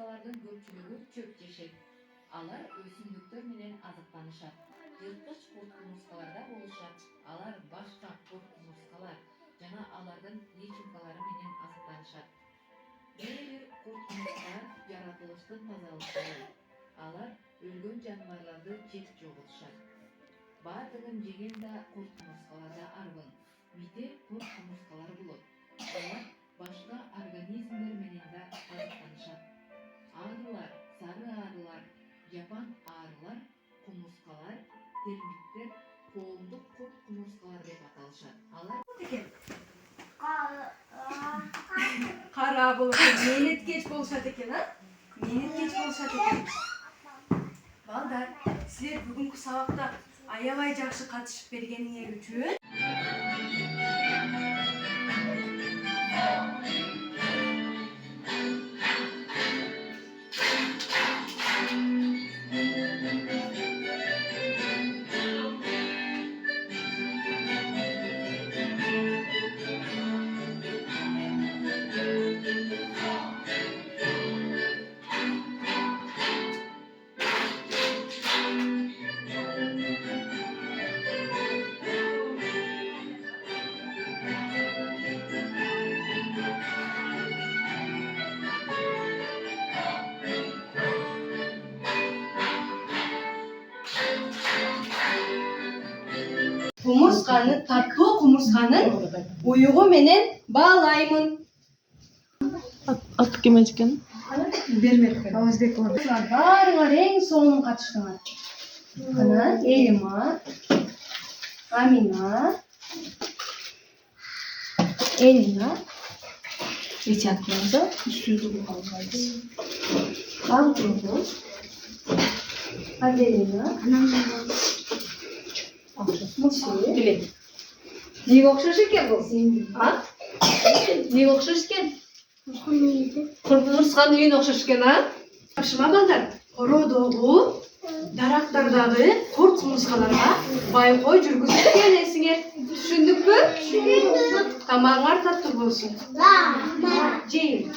кумурскалардын көпчүлүгү чөп жешет. Алар өсүмдүктөр менен азыктанышат. Жырткыч курт кумурскалар да болушат. Алар башка курт кумурскалар жана алардын личинкалары менен азыктанышат. Кээ бир курт кумурскалар жаратылыштын тазалыкчылары. Алар өлгөн жаныбарларды жеп жоготушат. Бардыгын жеген да курт кумурскаларда арбын. Мите курт кумурскалары болот. Алар башка организмдер менен да азыктанышат. Арылар, сары арылар, жапан арылар, кумурскалар, термиттер коомдук курт кумурскалар деп аталышат. Алар кара болот, менеткеч болушат экен, менеткеч болушат экен. Балдар, силер бүгүнкү сабакта аябай жакшы катышып бергениңер үчүн таттуу кумурсканын уюгу менен баалаймын. Аты ким экен? Бермек Ауызбек болот. Баарыңар эң сонун катыштыңар. Ана Элима, Амина, Элина, Ричардмаза, Алтынгүл, Аделина, Муси. Неге окшош экен бул? Неге окшош экен? Курт-кумурсканын үйүнө окшош экен, Жакшыма балдар, короодогу, дарактардагы курт кумурскаларга байкоо жүргүзүп келесиңер. Түшүндүкпү? Тамагыңар таттуу болсун. Жейин.